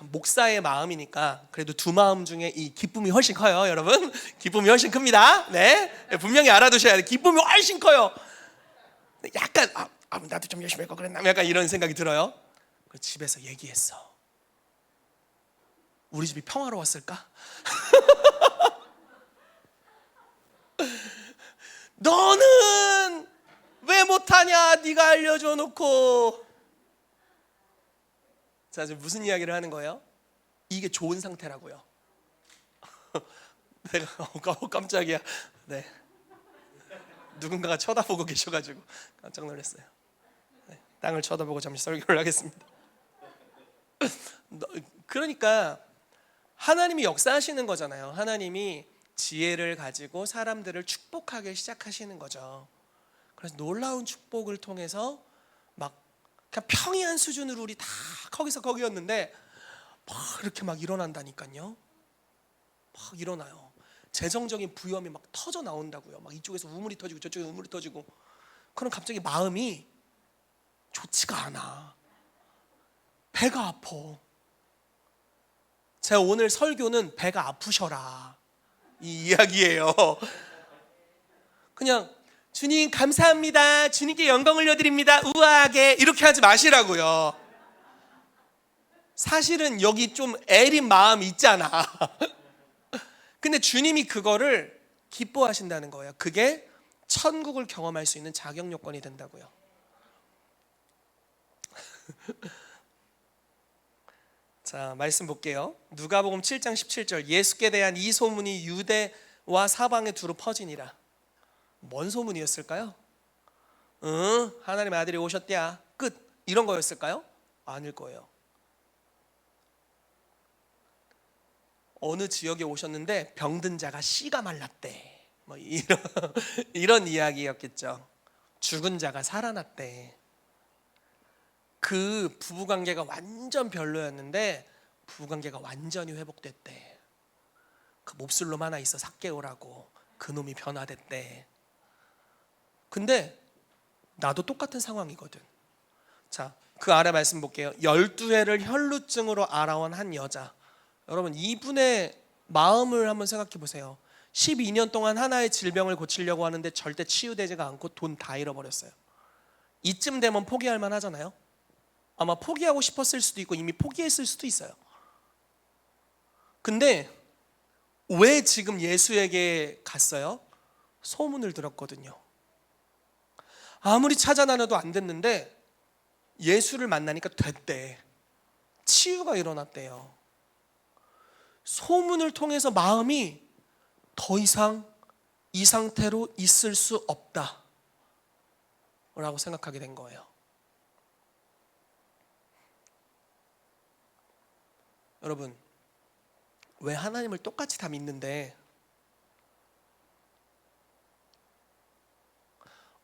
목사의 마음이니까 그래도 두 마음 중에 이 기쁨이 훨씬 커요, 여러분. 기쁨이 훨씬 큽니다. 네, 분명히 알아두셔야 돼요. 기쁨이 훨씬 커요. 약간 나도 좀 열심히 할 걸 그랬나? 약간 이런 생각이 들어요. 집에서 얘기했어. 우리 집이 평화로웠을까? 너는 왜 못하냐? 네가 알려줘 놓고. 자, 지금 무슨 이야기를 하는 거예요? 이게 좋은 상태라고요. 내가 깜짝이야. 네, 누군가가 쳐다보고 계셔가지고 깜짝 놀랐어요. 네, 땅을 쳐다보고 잠시 설교를 하겠습니다. 그러니까 하나님이 역사하시는 거잖아요. 하나님이 지혜를 가지고 사람들을 축복하기 시작하시는 거죠. 그래서 놀라운 축복을 통해서 막 그냥 평이한 수준으로 우리 다 거기서 거기였는데 막 이렇게 막 일어난다니까요. 막 일어나요. 재정적인 부여함이 막 터져 나온다고요. 막 이쪽에서 우물이 터지고 저쪽에서 우물이 터지고. 그럼 갑자기 마음이 좋지가 않아. 배가 아파. 제가 오늘 설교는 배가 아프셔라 이 이야기예요. 그냥 주님 감사합니다, 주님께 영광 올려드립니다, 우아하게 이렇게 하지 마시라고요. 사실은 여기 좀 애린 마음 있잖아. 근데 주님이 그거를 기뻐하신다는 거예요. 그게 천국을 경험할 수 있는 자격 요건이 된다고요. 자, 말씀 볼게요. 누가복음 7장 17절. 예수께 대한 이 소문이 유대와 사방에 두루 퍼지니라. 뭔 소문이었을까요? 하나님의 아들이 오셨대야, 끝, 이런 거였을까요? 아닐 거예요. 어느 지역에 오셨는데 병든 자가 씨가 말랐대, 뭐 이런 이야기였겠죠. 죽은 자가 살아났대. 그 부부관계가 완전 별로였는데 부부관계가 완전히 회복됐대. 그 몹쓸 놈 하나 있어 삭개오라고, 그 놈이 변화됐대. 근데 나도 똑같은 상황이거든. 자, 그 아래 말씀 볼게요. 12해를 혈루증으로 알아온 한 여자. 여러분, 이분의 마음을 한번 생각해 보세요. 12년 동안 하나의 질병을 고치려고 하는데 절대 치유되지가 않고 돈 다 잃어버렸어요. 이쯤 되면 포기할 만 하잖아요. 아마 포기하고 싶었을 수도 있고 이미 포기했을 수도 있어요. 근데 왜 지금 예수에게 갔어요? 소문을 들었거든요. 아무리 찾아다녀도 안 됐는데 예수를 만나니까 됐대. 치유가 일어났대요. 소문을 통해서 마음이 더 이상 이 상태로 있을 수 없다 라고 생각하게 된 거예요. 여러분, 왜 하나님을 똑같이 다 믿는데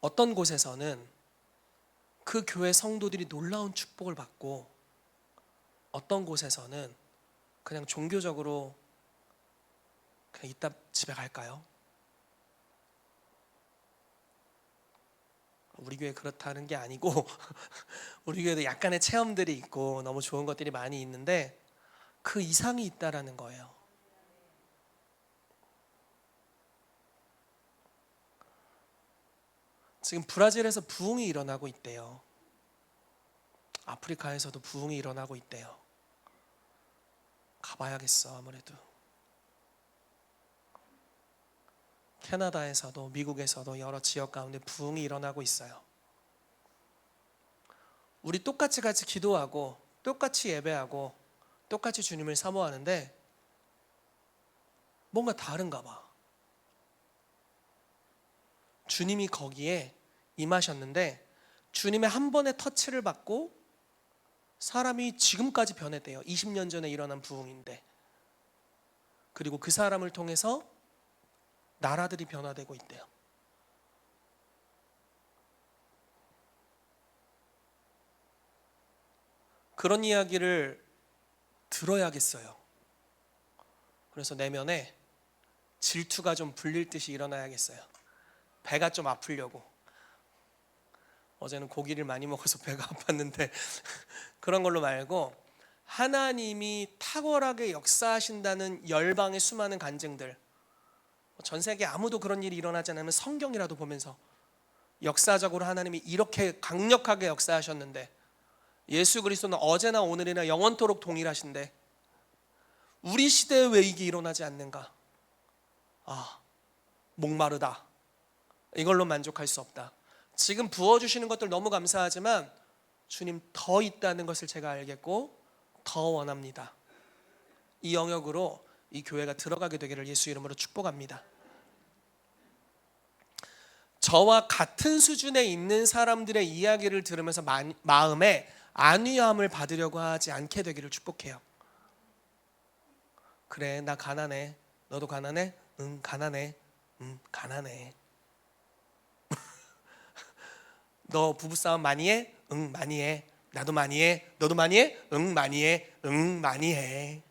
어떤 곳에서는 그 교회 성도들이 놀라운 축복을 받고 어떤 곳에서는 그냥 종교적으로 그냥 이따 집에 갈까요? 우리 교회 그렇다는 게 아니고 우리 교회도 약간의 체험들이 있고 너무 좋은 것들이 많이 있는데 그 이상이 있다라는 거예요. 지금 브라질에서 부흥이 일어나고 있대요. 아프리카에서도 부흥이 일어나고 있대요. 가봐야겠어. 아무래도 캐나다에서도 미국에서도 여러 지역 가운데 부흥이 일어나고 있어요. 우리 똑같이 같이 기도하고 똑같이 예배하고 똑같이 주님을 사모하는데 뭔가 다른가 봐. 주님이 거기에 임하셨는데 주님의 한 번의 터치를 받고 사람이 지금까지 변했대요. 20년 전에 일어난 부흥인데. 그리고 그 사람을 통해서 나라들이 변화되고 있대요. 그런 이야기를 들어야겠어요. 그래서 내면에 질투가 좀 불릴 듯이 일어나야겠어요. 배가 좀 아프려고. 어제는 고기를 많이 먹어서 배가 아팠는데 그런 걸로 말고 하나님이 탁월하게 역사하신다는 열방의 수많은 간증들, 전 세계 아무도 그런 일이 일어나지 않으면 성경이라도 보면서 역사적으로 하나님이 이렇게 강력하게 역사하셨는데 예수 그리스도는 어제나 오늘이나 영원토록 동일하신데 우리 시대에 왜 이게 일어나지 않는가? 목마르다, 이걸로 만족할 수 없다. 지금 부어주시는 것들 너무 감사하지만 주님 더 있다는 것을 제가 알겠고 더 원합니다. 이 영역으로 이 교회가 들어가게 되기를 예수 이름으로 축복합니다. 저와 같은 수준에 있는 사람들의 이야기를 들으면서 마음에 안위함을 받으려고 하지 않게 되기를 축복해요. 그래, 나 가난해. 너도 가난해? 응, 가난해. 가난해. 너 부부싸움 많이 해? 응, 많이 해. 나도 많이 해. 너도 많이 해? 응, 많이 해. 응, 많이 해.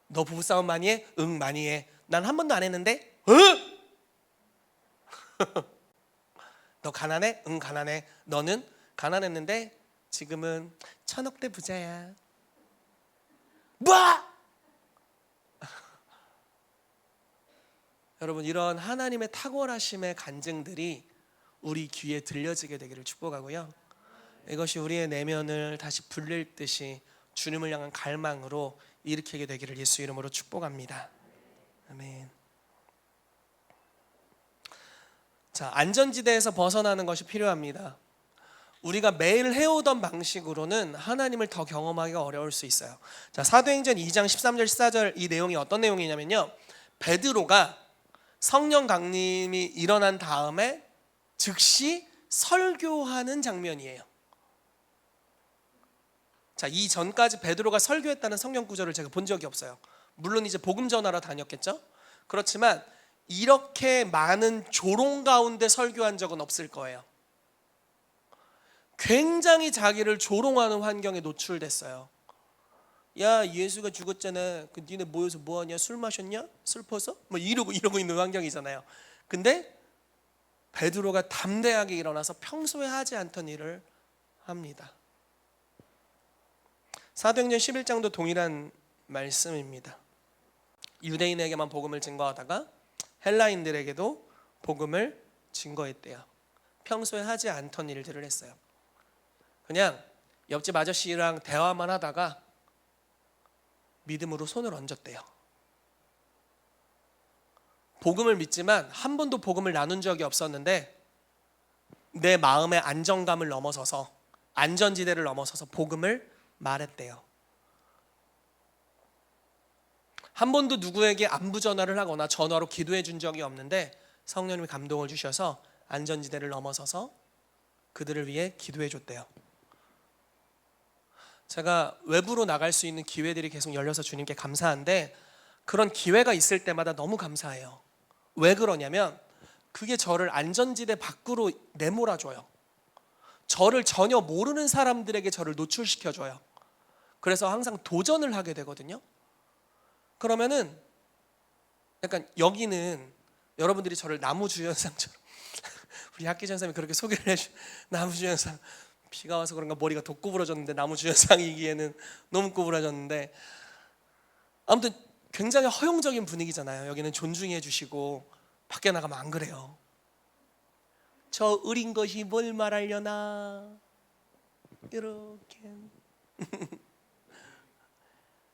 너 부부싸움 많이 해? 응, 많이 해. 난 한 번도 안 했는데? 응? 너 가난해? 응, 가난해. 너는? 가난했는데 지금은 1,000억대 부자야. 뭐? 여러분, 이런 하나님의 탁월하심의 간증들이 우리 귀에 들려지게 되기를 축복하고요. 이것이 우리의 내면을 다시 불릴 듯이 주님을 향한 갈망으로 일으키게 되기를 예수 이름으로 축복합니다. 아멘. 자, 안전지대에서 벗어나는 것이 필요합니다. 우리가 매일 해오던 방식으로는 하나님을 더 경험하기가 어려울 수 있어요. 자, 사도행전 2장 13절 14절 이 내용이 어떤 내용이냐면요, 베드로가 성령 강림이 일어난 다음에 즉시 설교하는 장면이에요. 자, 이 전까지 베드로가 설교했다는 성경 구절을 제가 본 적이 없어요. 물론 이제 복음 전하러 다녔겠죠. 그렇지만 이렇게 많은 조롱 가운데 설교한 적은 없을 거예요. 굉장히 자기를 조롱하는 환경에 노출됐어요. 야, 예수가 죽었잖아. 그 니네 모여서 뭐하냐? 술 마셨냐? 슬퍼서? 뭐 이러고 있는 환경이잖아요. 근데 베드로가 담대하게 일어나서 평소에 하지 않던 일을 합니다. 사도행전 11장도 동일한 말씀입니다. 유대인에게만 복음을 증거하다가 헬라인들에게도 복음을 증거했대요. 평소에 하지 않던 일들을 했어요. 그냥 옆집 아저씨랑 대화만 하다가 믿음으로 손을 얹었대요. 복음을 믿지만 한 번도 복음을 나눈 적이 없었는데 내 마음의 안정감을 넘어서서, 안전지대를 넘어서서 복음을 말했대요. 한 번도 누구에게 안부 전화를 하거나 전화로 기도해 준 적이 없는데 성령님이 감동을 주셔서 안전지대를 넘어서서 그들을 위해 기도해 줬대요. 제가 외부로 나갈 수 있는 기회들이 계속 열려서 주님께 감사한데, 그런 기회가 있을 때마다 너무 감사해요. 왜 그러냐면 그게 저를 안전지대 밖으로 내몰아줘요. 저를 전혀 모르는 사람들에게 저를 노출시켜줘요. 그래서 항상 도전을 하게 되거든요. 그러면은 약간 여기는 여러분들이 저를 나무주연상처럼 우리 학기전 선생님이 그렇게 소개를 해주, 나무주연상, 비가 와서 그런가 머리가 더 구부러졌는데 나무주연상이기에는 너무 구부러졌는데, 아무튼 굉장히 허용적인 분위기잖아요. 여기는 존중해 주시고 밖에 나가면 안 그래요. 저 어린 것이 뭘 말하려나 이렇게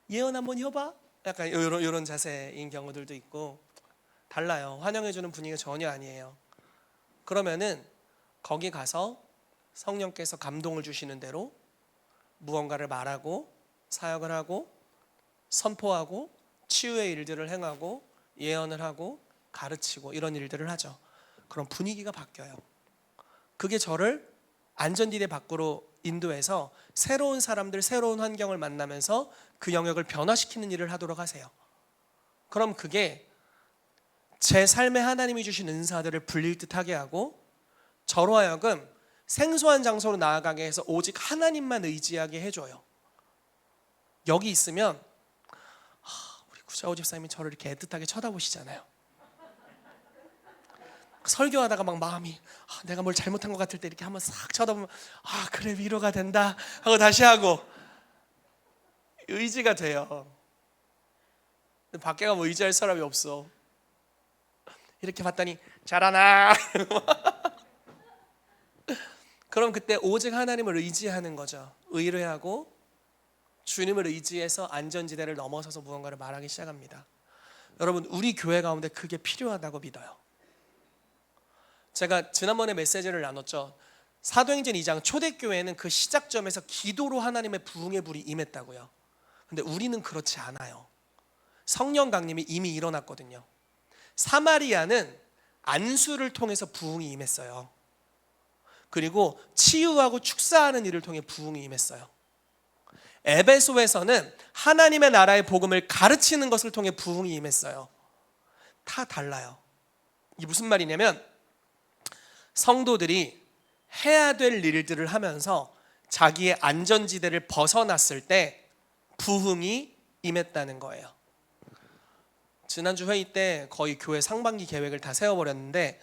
예언 한번 해봐? 약간 이런 자세인 경우들도 있고 달라요. 환영해 주는 분위기가 전혀 아니에요. 그러면은 거기 가서 성령께서 감동을 주시는 대로 무언가를 말하고 사역을 하고 선포하고 치유의 일들을 행하고 예언을 하고 가르치고 이런 일들을 하죠. 그럼 분위기가 바뀌어요. 그게 저를 안전지대 밖으로 인도해서 새로운 사람들, 새로운 환경을 만나면서 그 영역을 변화시키는 일을 하도록 하세요. 그럼 그게 제 삶에 하나님이 주신 은사들을 불릴 듯하게 하고 저로 하여금 생소한 장소로 나아가게 해서 오직 하나님만 의지하게 해줘요. 여기 있으면 우리 구자호 집사님이 저를 이렇게 애틋하게 쳐다보시잖아요. 설교하다가 막 마음이 내가 뭘 잘못한 것 같을 때 이렇게 한번 싹 쳐다보면 그래, 위로가 된다 하고 다시 하고 의지가 돼요. 근데 밖에 가면 의지할 사람이 없어. 이렇게 봤더니 잘하나 그럼 그때 오직 하나님을 의지하는 거죠. 의뢰하고 주님을 의지해서 안전지대를 넘어서서 무언가를 말하기 시작합니다. 여러분, 우리 교회 가운데 그게 필요하다고 믿어요. 제가 지난번에 메시지를 나눴죠. 사도행전 2장 초대교회는 그 시작점에서 기도로 하나님의 부흥의 불이 임했다고요. 근데 우리는 그렇지 않아요. 성령 강림이 이미 일어났거든요. 사마리아는 안수를 통해서 부흥이 임했어요. 그리고 치유하고 축사하는 일을 통해 부흥이 임했어요. 에베소에서는 하나님의 나라의 복음을 가르치는 것을 통해 부흥이 임했어요. 다 달라요. 이게 무슨 말이냐면 성도들이 해야 될 일들을 하면서 자기의 안전지대를 벗어났을 때 부흥이 임했다는 거예요. 지난주 회의 때 거의 교회 상반기 계획을 다 세워버렸는데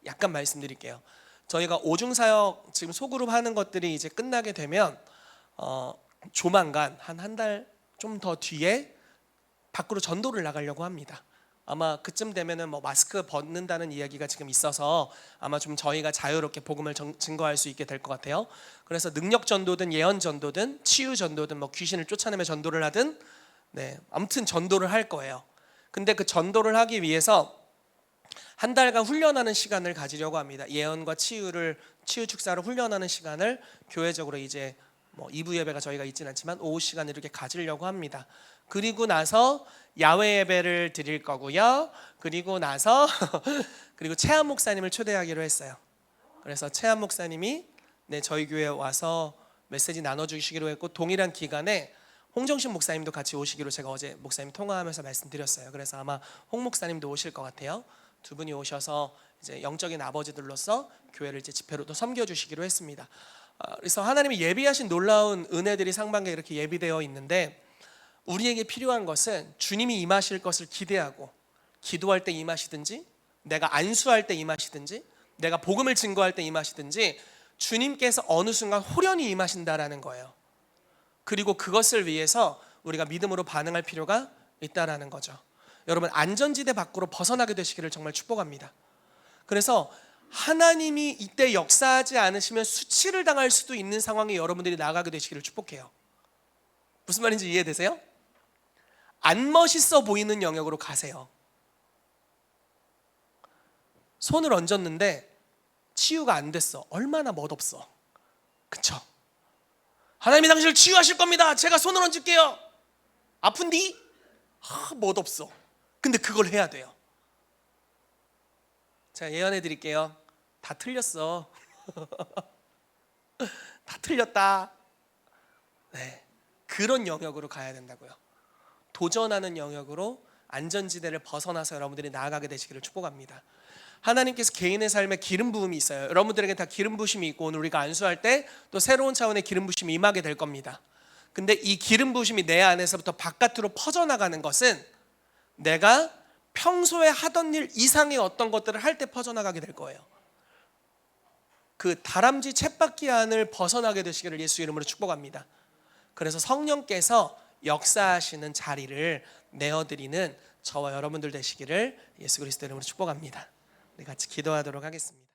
약간 말씀드릴게요. 저희가 오중사역 지금 소그룹 하는 것들이 이제 끝나게 되면 조만간 한 달 좀 더 뒤에 밖으로 전도를 나가려고 합니다. 아마 그쯤 되면은 뭐 마스크 벗는다는 이야기가 지금 있어서 아마 좀 저희가 자유롭게 복음을 증거할 수 있게 될 것 같아요. 그래서 능력 전도든 예언 전도든 치유 전도든 뭐 귀신을 쫓아내며 전도를 하든 아무튼 전도를 할 거예요. 근데 그 전도를 하기 위해서 한 달간 훈련하는 시간을 가지려고 합니다. 예언과 치유 축사를 훈련하는 시간을 교회적으로 이제 뭐 2부 예배가 저희가 있진 않지만 오후 시간을 이렇게 가지려고 합니다. 그리고 나서 야외 예배를 드릴 거고요. 그리고 나서 그리고 채한 목사님을 초대하기로 했어요. 그래서 채한 목사님이 저희 교회에 와서 메시지 나눠주시기로 했고, 동일한 기간에 홍정신 목사님도 같이 오시기로 제가 어제 목사님 통화하면서 말씀드렸어요. 그래서 아마 홍 목사님도 오실 것 같아요. 두 분이 오셔서 이제 영적인 아버지들로서 교회를 이제 집회로도 섬겨주시기로 했습니다. 그래서 하나님이 예비하신 놀라운 은혜들이 상반기에 이렇게 예비되어 있는데, 우리에게 필요한 것은 주님이 임하실 것을 기대하고 기도할 때 임하시든지, 내가 안수할 때 임하시든지, 내가 복음을 증거할 때 임하시든지 주님께서 어느 순간 호련히 임하신다라는 거예요. 그리고 그것을 위해서 우리가 믿음으로 반응할 필요가 있다라는 거죠. 여러분, 안전지대 밖으로 벗어나게 되시기를 정말 축복합니다. 그래서 하나님이 이때 역사하지 않으시면 수치를 당할 수도 있는 상황에 여러분들이 나가게 되시기를 축복해요. 무슨 말인지 이해되세요? 안 멋있어 보이는 영역으로 가세요. 손을 얹었는데 치유가 안 됐어. 얼마나 멋없어. 그쵸? 하나님이 당신을 치유하실 겁니다. 제가 손을 얹을게요. 아픈디? 멋없어. 근데 그걸 해야 돼요. 제가 예언해 드릴게요. 다 틀렸어. 다 틀렸다. 그런 영역으로 가야 된다고요. 도전하는 영역으로 안전지대를 벗어나서 여러분들이 나아가게 되시기를 축복합니다. 하나님께서 개인의 삶에 기름 부음이 있어요. 여러분들에게 다 기름 부심이 있고, 오늘 우리가 안수할 때 또 새로운 차원의 기름 부심이 임하게 될 겁니다. 근데 이 기름 부심이 내 안에서부터 바깥으로 퍼져나가는 것은 내가 평소에 하던 일 이상의 어떤 것들을 할 때 퍼져나가게 될 거예요. 그 다람쥐 쳇바퀴 안을 벗어나게 되시기를 예수 이름으로 축복합니다. 그래서 성령께서 역사하시는 자리를 내어드리는 저와 여러분들 되시기를 예수 그리스도 이름으로 축복합니다. 우리 같이 기도하도록 하겠습니다.